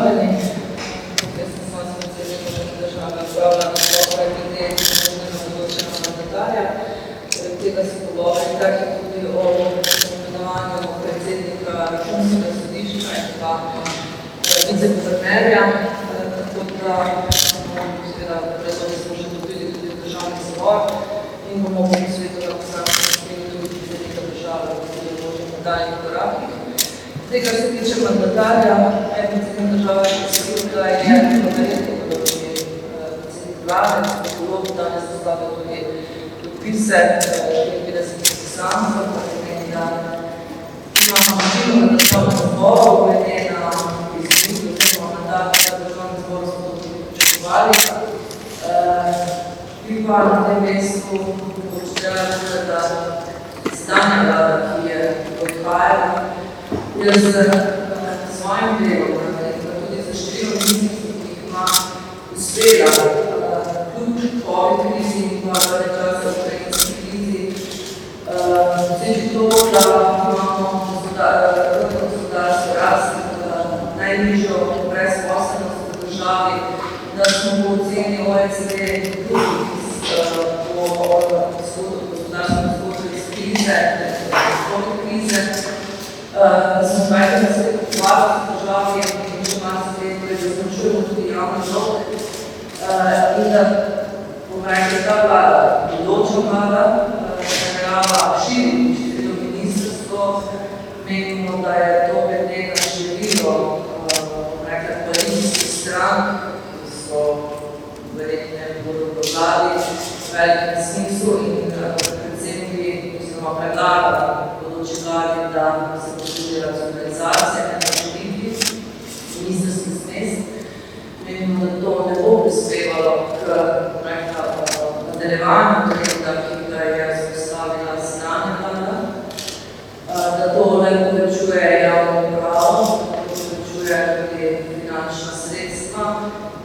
pozdravljeni. Jaz sem vas predsednika državnega upravljanja naslova glede določenega mandatarja. Tega se pogovori tako tudi o imenovanju predsednika Računskega sodišča in pa viceguvernerja. Tako da seveda predvsem smo že dobili tudi državni zbor in bomo po svetu da poslanci spremili tudi predsednika države v tudi nadaljnjih korakih. Tega se tiče mandatarja, predsednik države posebej, da je verjetno predsednik vlade, gospod danes postavlja tudi podpise 54 poslancev, pa pomeni, da imamo večino na državnem zboru, glede na izbor oziroma mandat za državnem zboru smo to tudi pričakovali. Bi pa na tem mestu počela, da sedanja vlada, ki je odhajala, je z svojim delom, tudi za število ministrov, ki jih ima uspela, kljub COVID krizi in pa zaradi časa ukrajinski krizi, vseči to, da imamo gospodarstvo rast, najnižjo brezposelnost v državi, da smo po oceni OECD po gospodarskem izhodu iz krize, COVID krize, da smo vajte na svetu vlada v državi in še malo svetu, da zmanjšujemo tudi javni dolg in da bom rekla, ta vlada, bodoča vlada, namerava širiti število ministrstvo, menimo, da je to glede na število koalicijskih strank, ki so verjetno bodo v vladi v velikem smislu in predvsem bi oziroma predlagali bodoči vladi, da se posluži racionalizacije, ne pa širitvi ministrskih mest. Menimo, da to ne bo prispevalo k nadaljevanju trenda, ki ga je vzpostavila sedanja vlada, da to ne povečuje javno upravo, da to povečuje tudi finančna sredstva,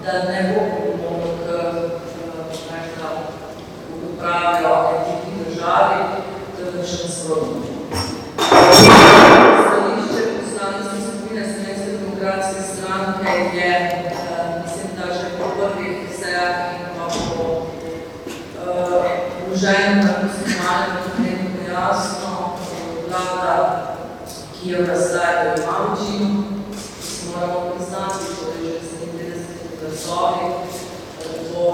da ne bo pripomoglo k upravijo nekih državi, temveč nasprotno. Stališče poslanske skupine Slovenske demokratske stranke je, mislim, da že po prvih sejah in pa po vloženem na posnemalnem podredniku jasno, vlada, ki je v razdaji ima večino, ki se moramo priznati, torej že 37 glasovi, bo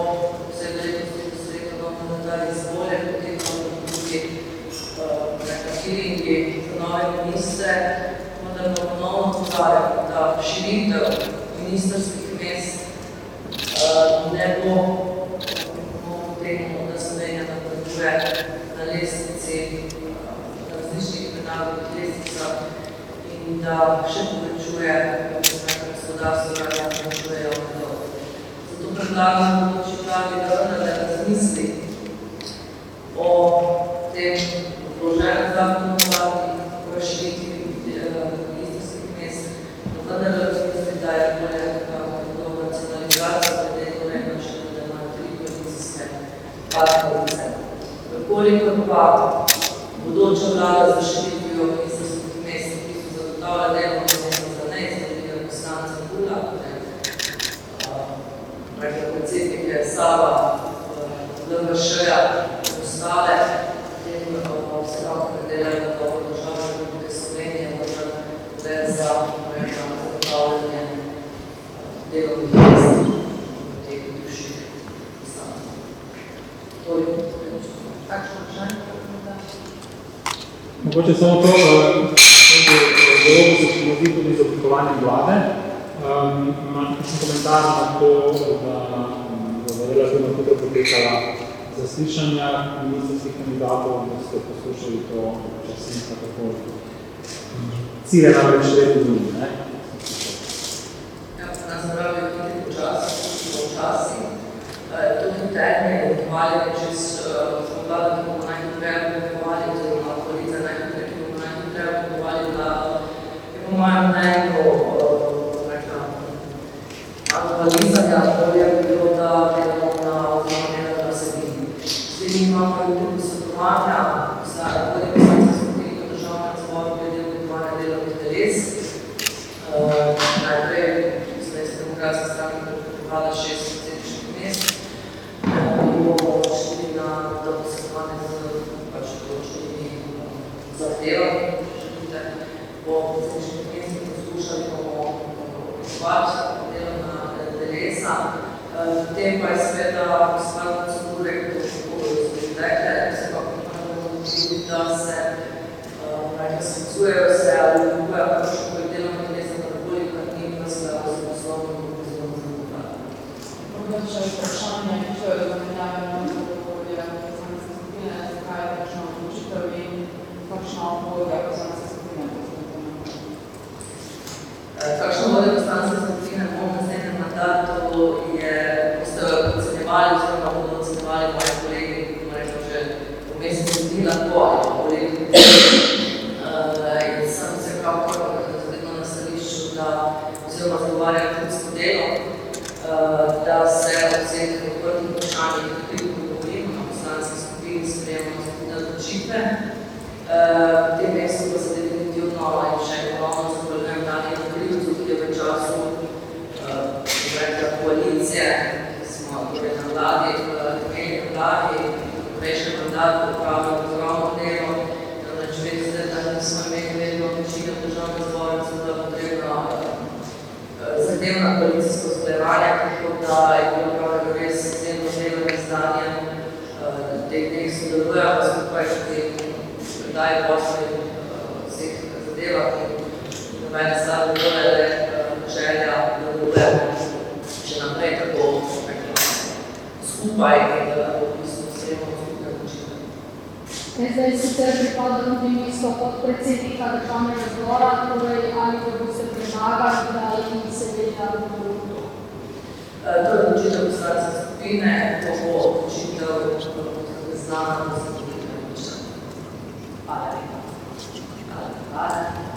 vse vrednosti posredno mandatarji izvoljen, potem pa tudi hearingi za nove ministre, vendar bo ponovno povdarjamo, da širitev ministrskih mest ne bo temu, da Slovenija napreduje na lestvici, na različnih mednarodnih lestvicah in da še povečuje gospodarstvo, da povečuje javni dolg. Zato predlagam bodoči vladi, da vendarle razmisli o tem vloženem zakonu vladi, o razširitvi ministrskih mest, da vendarle razmisli, da je bolje racionalizacija, glede to nekoče, da imajo 3 koalicijske partnerice. Kolikor pa bodoča vlada za širitvijo ministrskih mest, ki so zagotavlja delovno mesto za neizvoljenega poslanca KUL-a, predsednike SAB-a, LMŠ-ja in ostale, potem vsekako predelajo dobro države Republike Slovenije, vendar le za zagotavljanje delovnih mest teh bivših poslancev. Toliko potrebno. Kakšno vprašanje? Mogoče samo to, zelo se pomozi tudi z oblikovanjem vlade. Imam kakšen komentar na to, da relativno hitro potekala zaslišanja ministrskih kandidatov, da ste poslušali to časnika tako cilje namreč redno ljudi, ne? Ja, nas morajo biti počasi. To hitenje je odvali, čez smo vlada, ki bomo najhitreje oblikovali, oziroma koalicija najhitreje, ki bomo najhitreje oblikovali vlado, je po mojem mnenju analizanja, bolje bi bilo, da delamo na oziroma na vsebini. Zdaj imamo tudi posvetovanja, tudi poslanske skupine v državnem zboru glede oblikovanja delovnih teles. Najprej demokratske stranke pripada 6 predsedniških mest. In bomo šli na to posvetovanje z določenimi zahtevami, po predsedniških mestih poskušali bomo vključevati delovna telesa. Potem pa je seveda stvar procedure, kot so rekle, se pa moramo tudi, da se sklicujejo se ali oblikujejo kakšnokoli delovno telesa, kakorkoli, kar ni v skladu z poslovnim oziroma zakonodajo. Mogoče še vprašanje, če je zamenjavljeno okolje poslanske skupine, zakaj je kakšna odločitev in kakšna okolja poslanske skupine? Kakšno vodje poslanske skupine bomo v naslednjem mandatu boste ocenjevali oziroma bodo ocenjevali moji kolegi, bomo rekli, že v mesecu dni lahko ali kolegi. In sem vsekakor vedno na stališču, oziroma zagovarjam klubsko delo, da se o vseh odprtih vprašanjih tudi pogovorimo na poslanski skupini, sprejemamo skupne odločitve. V tem mestu pa se definitivno in še ponovno zahvaljujem Danijelu Krivcu, ki je v času koalicije, ki smo na vladi, v prejšnjem mandatu opravili ogromno delo, namreč veste, da nismo imeli vedno večino v državnem zboru, zato potrebno zahtevna koalicijsko usklajevanje, tako da je bilo opravljeno res izjemno delo in zdanje, teh sodelujemo skupaj, ki predaje posle vseh zadevah in nobene stvari bolje želja, da delujemo še naprej tako skupaj in da v bistvu sprejemamo skupne odločitve. Zdaj sicer pripada tudi mesto podpredsednika državnega zbora, torej ali da boste predlagali, da in seveda odločitev? To je odločitev poslanske skupine, to bo odločitev znana,